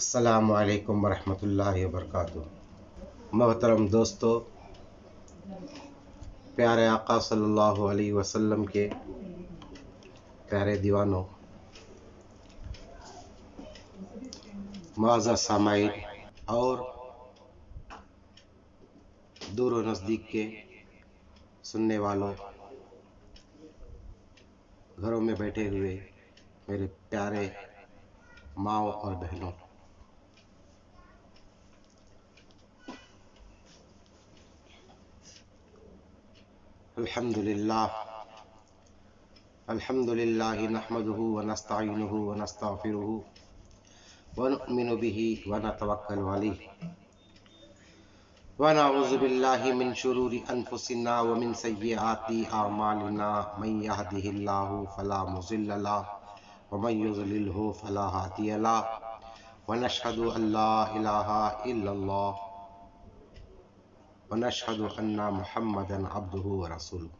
السلام علیکم ورحمۃ اللہ وبرکاتہ۔ محترم دوستو، پیارے آقا صلی اللہ علیہ وسلم کے پیارے دیوانوں، معزز سامعین اور دور و نزدیک کے سننے والوں، گھروں میں بیٹھے ہوئے میرے پیارے ماؤں اور بہنوں، الحمدللہ نحمده ونستعینه ونستغفره ونؤمن به ونتوکل علیہ ونعوذ باللہ من شرور انفسنا ومن سیئات اعمالنا، من یهده اللہ فلا مضل له ومن یضللہ فلا ہادی له، ونشهد ان لا الہ الا اللہ ونشهد ان محمدا عبده ورسوله۔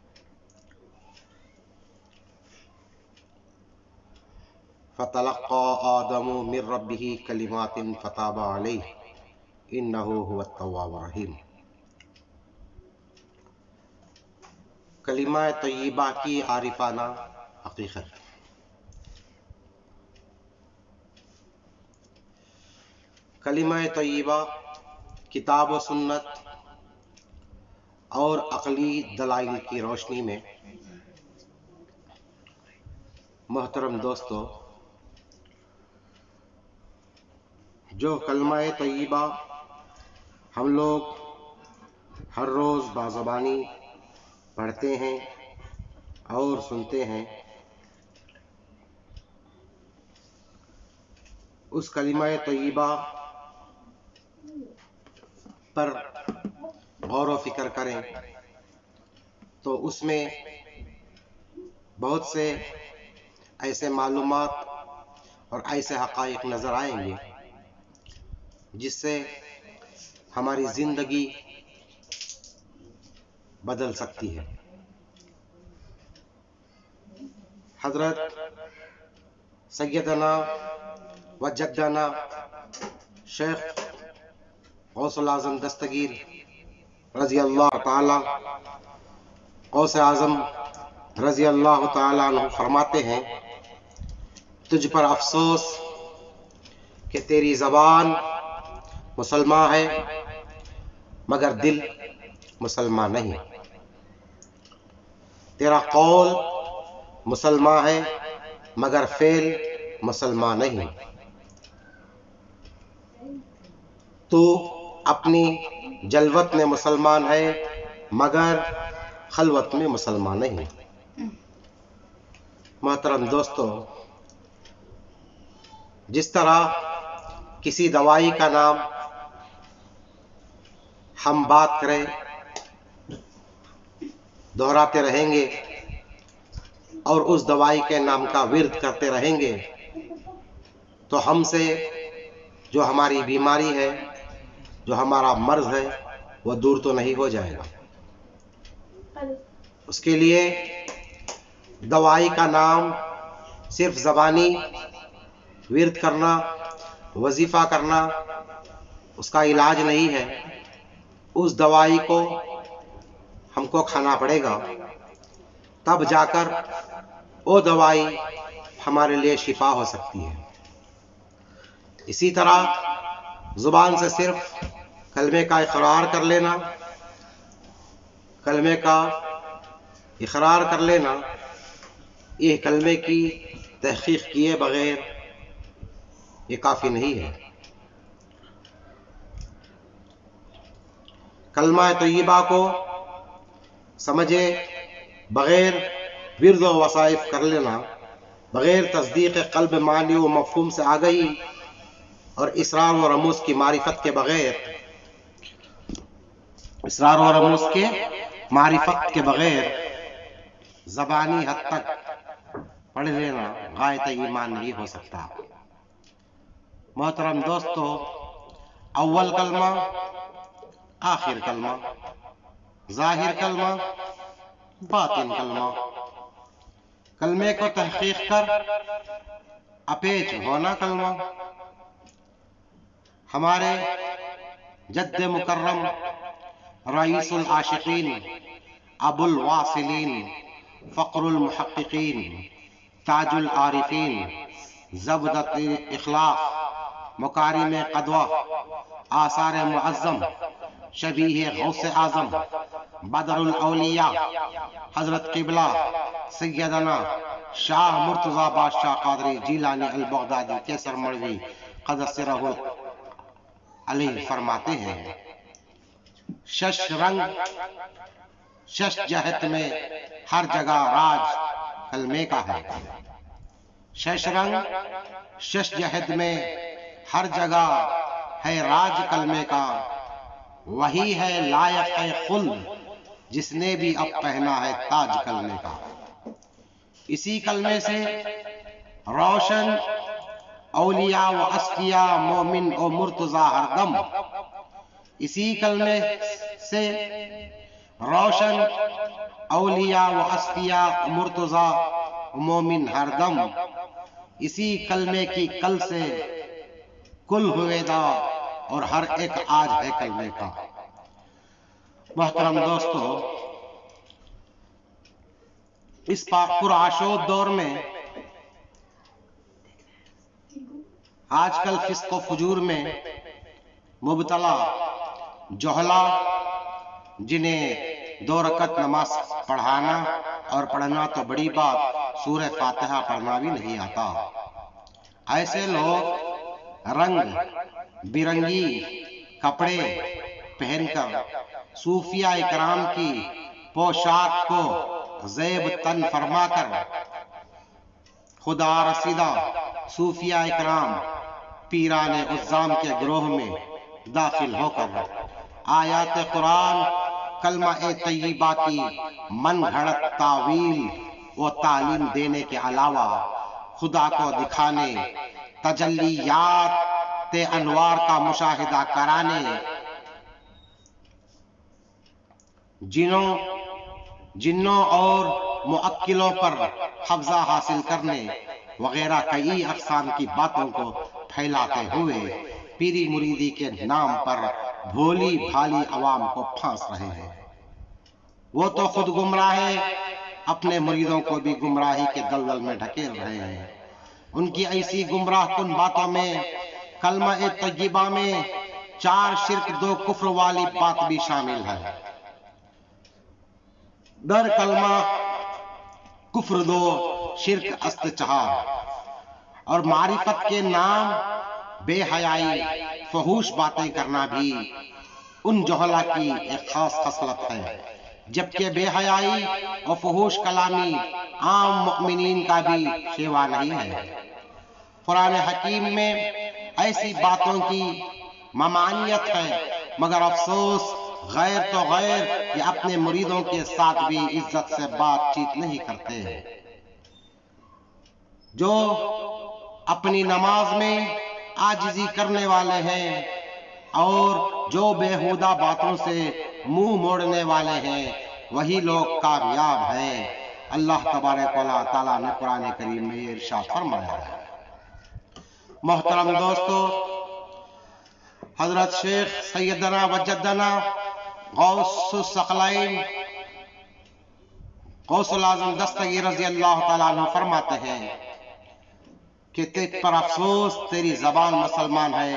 فتلقى آدم من ربه کلمات فتاب علیہ انه هو التواب الرحیم۔ کلمہ طیبہ کی عارفانہ حقیقت۔ کلمہ طیبہ کتاب و سنت اور عقلی دلائل کی روشنی میں، محترم دوستو، جو کلمہ طیبہ ہم لوگ ہر روز بازبانی پڑھتے ہیں اور سنتے ہیں، اس کلمہ طیبہ پر غور و فکر کریں تو اس میں بہت سے ایسے معلومات اور ایسے حقائق نظر آئیں گے جس سے ہماری زندگی بدل سکتی ہے۔ حضرت سیدنا و جدنا شیخ غوث الاعظم دستگیر رضی اللہ تعالی، غوث اعظم رضی اللہ تعالی عنہ فرماتے ہیں، تجھ پر افسوس کہ تیری زبان مسلمان ہے مگر دل مسلمان نہیں، تیرا قول مسلمان ہے مگر فعل مسلمان نہیں، تو اپنی جلوت میں مسلمان ہے مگر خلوت میں مسلمان نہیں۔ محترم دوستو، جس طرح کسی دوائی کا نام ہم بات کریں، دہراتے رہیں گے اور اس دوائی کے نام کا ورد کرتے رہیں گے تو ہم سے جو ہماری بیماری ہے، جو ہمارا مرض ہے، وہ دور تو نہیں ہو جائے گا۔ اس کے لیے دوائی کا نام صرف زبانی ورد کرنا، وظیفہ کرنا اس کا علاج نہیں ہے، اس دوائی کو ہم کو کھانا پڑے گا، تب جا کر وہ دوائی ہمارے لیے شفا ہو سکتی ہے۔ اسی طرح زبان سے صرف کلمے کا اقرار کر لینا، کلمے کا اقرار کر لینا، یہ کلمے کی تحقیق کیے بغیر یہ کافی نہیں ہے۔ کلمہ طیبہ کو سمجھے بغیر ورد و وظائف کر لینا، بغیر تصدیق قلب معنی و مفہوم سے آگہی اور اسرار و رموز کی معرفت کے بغیر، اسرار و رموز کے معرفت کے بغیر زبانی حد تک پڑھ لینا غایت ایمان نہیں ہو سکتا۔ محترم دوستو، اول کلمہ، آخر کلمہ، ظاہر کلمہ، باطن کلمہ، کلمے کو تحقیق کر اپیچ ہونا کلمہ، ہمارے جد مکرم رئیس العاشقین ابو الواصلین فقر المحققین تاج العارفین زبدت اخلاق مکارم قدوہ آثار معظم شبیہ غوث اعظم بدر الاولیاء حضرت قبلہ سیدنا شاہ مرتضی بادشاہ قادری جیلانی البغدادی کیسر مروی قدس سرہ علیہ فرماتے ہیں، شش رنگ شش جہت میں ہر جگہ راج کلمے کا ہے، شش رنگ شش جہت میں ہر جگہ ہے راج کلمے کا، وہی ہے لائق ہے خلد جس نے بھی اب پہنا ہے تاج کلمے کا۔ اسی کلمے سے روشن اولیاء و اسقیاء مومن و مرتضی ہر دم، اسی کلمے سے روشن اولیاء و اسقیاء مرتضی مومن ہر دم، اسی کلمے کی کل سے کل ہوئے دا اور ہر ایک آج ہے کلمے کا۔ محترم دوستو، اس پرآشوب دور میں آج کل فسق و فجور میں مبتلا جوہلا، جنہیں 2 رکعت نماز پڑھانا اور پڑھنا تو بڑی بات، سورہ فاتحہ پڑھنا بھی نہیں آتا، ایسے لوگ رنگ برنگی کپڑے پہن کر صوفیاء اکرام کی پوشاک کو زیب تن فرما کر خدا رسیدہ صوفیاء اکرام پیران عظام کے گروہ میں داخل ہو کر آیات قرآن کلمہ طیبہ کی من گھڑت تعویل و تعلیم دینے کے علاوہ خدا کو دکھانے، تجلیات انوار کا مشاہدہ کرانے، جنوں اور معقلوں پر قبضہ حاصل کرنے وغیرہ کئی اقسام کی باتوں کو پھیلاتے ہوئے پیری مریدی کے نام پر بھولی بھالی عوام کو پھانس رہے ہیں۔ وہ تو خود گمراہ ہے، اپنے مریدوں کو بھی گمراہی کے دلدل میں ڈھکیل رہے ہیں۔ ان کی ایسی گمراہ کن باتوں میں کلمہ طیبہ میں 4 شرک 2 کفر والی بات بھی شامل ہے۔ در کلمہ کفر 2 شرک است 4، اور معرفت کے نام بے حیائی فحوش باتیں کرنا بھی ان جوہلا کی ایک خاص خصلت ہے، جبکہ بے حیائی اور فحوش کلامی عام مؤمنین کا بھی شیوا نہیں ہے۔ قرآن حکیم میں ایسی باتوں کی ممانعت ہے، مگر افسوس غیر تو غیر کہ اپنے مریدوں کے ساتھ بھی عزت سے بات چیت نہیں کرتے، جو اپنی نماز میں عاجزی کرنے والے ہیں اور جو بےہودہ باتوں سے منہ موڑنے والے ہیں، وہی لوگ کامیاب ہیں۔ اللہ تبارک و تعالیٰ نے قرآن کریم میں یہ ارشاد فرمایا ہے۔ محترم دوستو، حضرت شیخ سیدنا وجدنا غوث الثقلین غوث العظم دستگیر رضی اللہ تعالیٰ عنہ فرماتے ہیں کہ تجھ پر افسوس، تیری زبان مسلمان ہے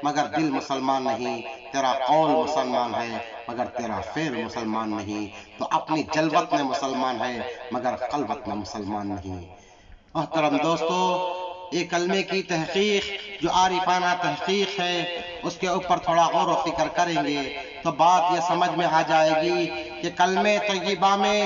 مگر دل مسلمان نہیں، تیرا قول مسلمان ہے مگر تیرا فعل مسلمان نہیں، تو اپنی جلوت میں مسلمان ہے مگر قلبت میں مسلمان نہیں۔ محترم دوستو، ایک کلمے کی تحقیق جو عارفانہ تحقیق ہے، اس کے اوپر تھوڑا غور و فکر کریں گے تو بات یہ سمجھ میں آ جائے گی کہ کلمے طیبہ میں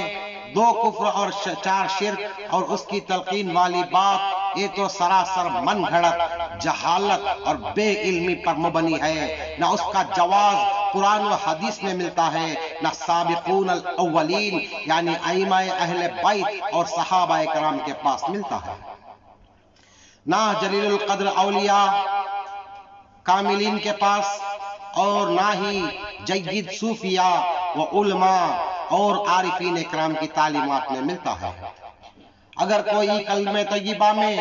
2 کفر اور 4 شرک اور اس کی تلقین والی بات، یہ تو سراسر من گھڑت جہالت اور بے علمی پر مبنی ہے۔ نہ اس کا جواز قرآن و حدیث میں ملتا ہے، نہ سابقون الاولین یعنی ائمہ اہل بیت اور صحابہ کرام کے پاس ملتا ہے، نہ جلیل القدر اولیاء کاملین کے پاس، اور نہ ہی جید صوفیاء و علماء اور عارفین اکرام کی تعلیمات میں ملتا ہے۔ اگر کوئی کلمہ طیبہ میں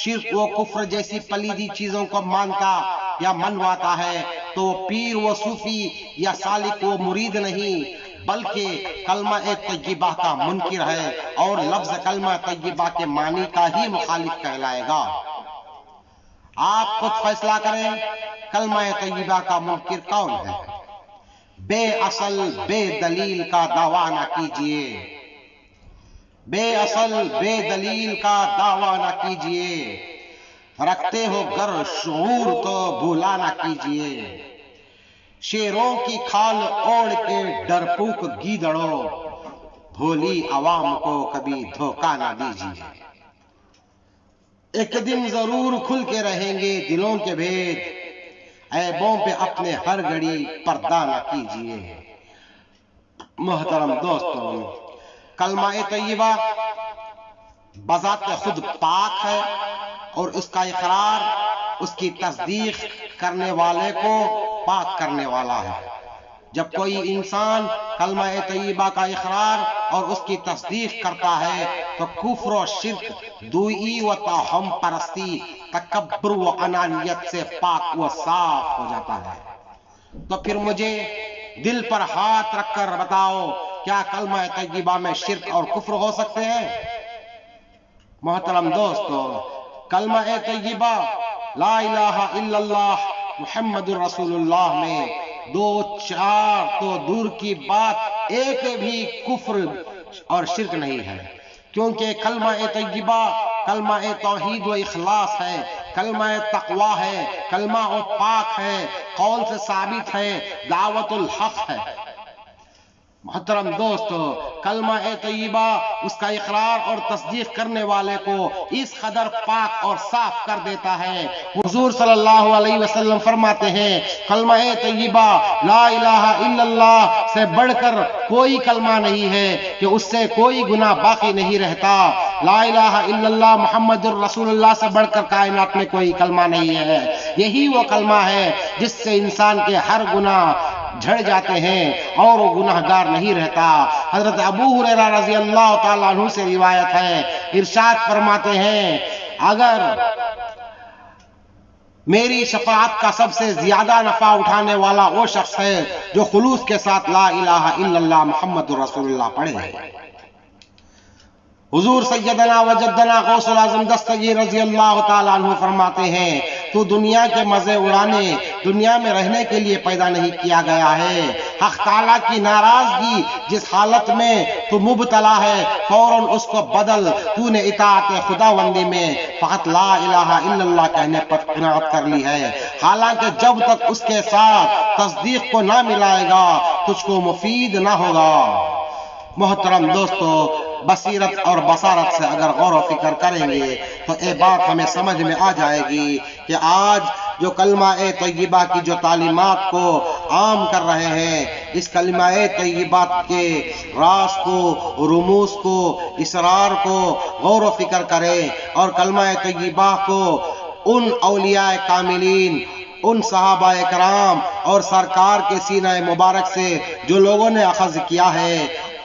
شرک و کفر جیسی پلیدی چیزوں کو مانتا یا منواتا ہے تو وہ پیر و صوفی یا سالک و مرید نہیں بلکہ کلمہ طیبہ کا منکر ہے اور لفظ کلمہ طیبہ کے معنی کا ہی مخالف کہلائے گا۔ آپ خود فیصلہ کریں کلمہ طیبہ کا منکر کون ہے؟ بے اصل بے دلیل کا دعویٰ نہ کیجئے، بے اصل بے دلیل کا دعویٰ نہ کیجئے، رکھتے ہو گر شعور تو بھولا نہ کیجئے، شیروں کی کھال اوڑھ کے ڈرپوک گیدڑوں، بھولی عوام کو کبھی دھوکہ نہ دیجئے۔ ایک دن ضرور کھل کے رہیں گے دلوں کے بھید، عیبوں پہ اپنے ہر گھڑی پردہ نہ کیجئے۔ محترم دوستوں، کلمہ طیبہ بذات خود پاک ہے اور اس کا اقرار اس کی تصدیق کرنے والے کو پاک کرنے والا ہے۔ جب کوئی انسان کلمہ طیبہ کا اقرار اور اس کی تصدیق کرتا ہے تو کفر و شرک، دوئی و توہم پرستی، تکبر و انانیت سے پاک و صاف ہو جاتا ہے۔ تو پھر مجھے دل پر ہاتھ رکھ کر بتاؤ، کیا کلمہ طیبہ میں شرک اور کفر ہو سکتے ہیں؟ محترم دوستو، کلمہ طیبہ لا الہ الا اللہ محمد رسول اللہ میں دو چار تو دور کی بات ایک بھی کفر اور شرک نہیں ہے، کیونکہ کلمہ طیبہ کلمہ توحید و اخلاص ہے، کلمہ تقوی ہے، کلمہ و پاک ہے، قول سے ثابت ہے، دعوت الحق ہے۔ محترم دوستو، کلمہ طیبہ اس کا اقرار اور تصدیق کرنے والے کو اس قدر پاک اور صاف کر دیتا ہے۔ حضور صلی اللہ علیہ وسلم فرماتے ہیں کلمہ طیبہ لا الہ الا اللہ سے بڑھ کر کوئی کلمہ نہیں ہے کہ اس سے کوئی گناہ باقی نہیں رہتا۔ لا الہ الا اللہ محمد الرسول اللہ سے بڑھ کر کائنات میں کوئی کلمہ نہیں ہے۔ یہی وہ کلمہ ہے جس سے انسان کے ہر گناہ جھڑ جاتے ہیں اور وہ گناہ گار نہیں رہتا۔ حضرت ابو ہریرہ رضی اللہ تعالیٰ عنہ سے روایت ہے، ارشاد فرماتے ہیں اگر میری شفاعت کا سب سے زیادہ نفع اٹھانے والا وہ شخص ہے جو خلوص کے ساتھ لا الہ الا اللہ محمد رسول اللہ پڑھے۔ حضور سیدنا وجدنا غوث العظم دستگیر رضی اللہ تعالیٰ عنہ فرماتے ہیں تو دنیا کے مزے اڑانے، دنیا میں رہنے کے لیے پیدا نہیں کیا گیا ہے۔ حق تعالیٰ کی ناراضگی جس حالت میں تو مبتلا ہے فوراً اس کو بدل، تو نے اطاعت خداوندی میں فقط لا الہ الا اللہ کہنے پر قناعت کر لی ہے، حالانکہ جب تک اس کے ساتھ تصدیق کو نہ ملائے گا تجھ کو مفید نہ ہوگا۔ محترم دوستو، بصیرت اور بصارت سے اگر غور و فکر کریں گے تو یہ بات ہمیں سمجھ میں آ جائے گی کہ آج جو کلمہ طیبہ کی جو تعلیمات کو عام کر رہے ہیں، اس کلمہ طیبات کے راز کو، رموز کو، اسرار کو غور و فکر کریں اور کلمہ طیبہ کو ان اولیاء کاملین، ان صحابہ کرام اور سرکار کے سینہ مبارک سے جو لوگوں نے اخذ کیا ہے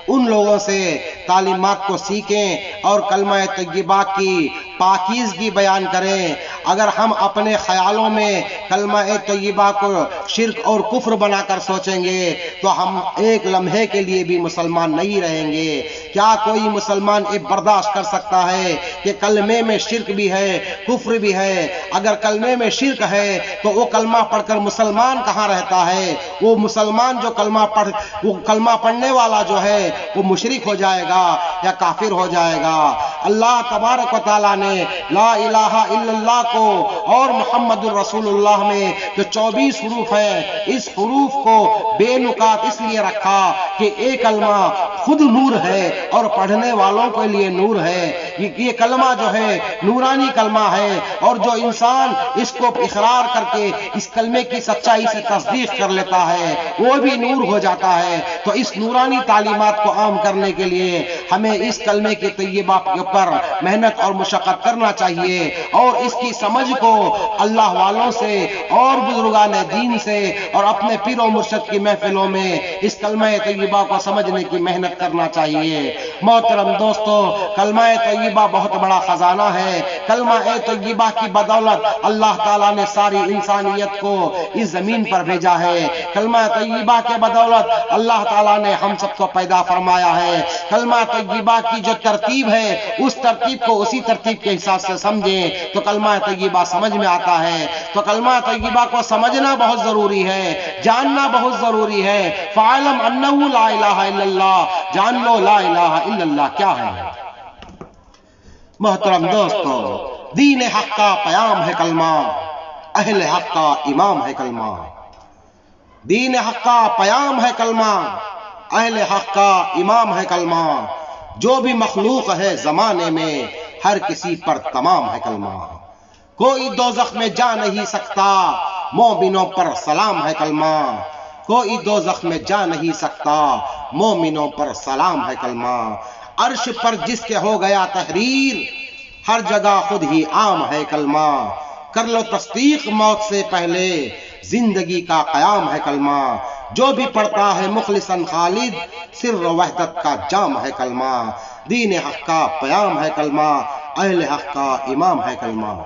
ان لوگوں سے تعلیمات کو سیکھیں اور کلمہ طیبہ کی پاکیزگی بیان کریں۔ اگر ہم اپنے خیالوں میں کلمہ طیبہ کو شرک اور کفر بنا کر سوچیں گے تو ہم ایک لمحے کے لیے بھی مسلمان نہیں رہیں گے۔ کیا کوئی مسلمان یہ برداشت کر سکتا ہے کہ کلمے میں شرک بھی ہے، کفر بھی ہے؟ اگر کلمے میں شرک ہے تو وہ کلمہ پڑھ کر مسلمان کہاں رہتا ہے؟ وہ مسلمان جو کلمہ پڑھنے والا جو ہے وہ مشرک ہو جائے گا یا کافر ہو جائے گا۔ اللہ تبارک و تعالیٰ نے لا الہ الا اللہ کو اور محمد الرسول اللہ میں جو 24 حروف ہے، اس حروف کو بے نقات اس لیے رکھا کہ ایک کلمہ خود نور ہے اور پڑھنے والوں کے لیے نور ہے۔ یہ کلمہ جو ہے نورانی کلمہ ہے اور جو انسان اس کو اقرار کر کے اس کلمے کی سچائی سے تصدیق کر لیتا ہے وہ بھی نور ہو جاتا ہے۔ تو اس نورانی تعلیمات کو عام کرنے کے لیے ہمیں اس کلمے کے طیبہ کے اوپر محنت اور مشقت کرنا چاہیے اور اس کی سمجھ کو اللہ والوں سے اور بزرگان دین سے اور اپنے پیر و مرشد کی محفلوں میں اس کلمہ طیبہ کو سمجھنے کی محنت محنت کرنا چاہیے۔ محترم دوستو، کلمہ طیبہ بہت بڑا خزانہ ہے۔ کلمہ طیبہ کی بدولت اللہ تعالیٰ نے ساری انسانیت کو اس زمین پر بھیجا ہے۔ کلمہ طیبہ کے بدولت اللہ تعالیٰ نے ہم سب کو پیدا فرمایا ہے۔ کلمہ طیبہ کی جو ترتیب ہے اس ترتیب کو اسی ترتیب کے حساب سے سمجھیں تو کلمہ طیبہ سمجھ میں آتا ہے۔ تو کلمہ طیبہ کو سمجھنا بہت ضروری ہے، جاننا بہت ضروری ہے۔ فَاعْلَمْ أَنَّهُ لَا إِلَٰهَ إِلَّا اللَّهُ، جان لو لا الہ الا اللہ کیا ہے۔ محترم دوستو، دین حق کا پیام ہے کلمہ، اہل حق کا امام ہے کلمہ۔ دین حق کا پیام ہے کلمہ، اہل حق کا امام ہے کلمہ۔ جو بھی مخلوق ہے زمانے میں ہر کسی پر تمام ہے کلمہ۔ کوئی دوزخ میں جا نہیں سکتا، مومنوں پر سلام ہے کلمہ۔ کوئی دوزخ میں جا نہیں سکتا، مومنوں پر سلام ہے کلمہ۔ عرش پر جس کے ہو گیا تحریر، ہر جگہ خود ہی عام ہے کلمہ۔ کر لو تصدیق موت سے پہلے، زندگی کا قیام ہے کلمہ۔ جو بھی پڑھتا ہے مخلصاً خالد، سر و وحدت کا جام ہے کلمہ۔ دین حق کا پیام ہے کلمہ، اہل حق کا امام ہے کلمہ۔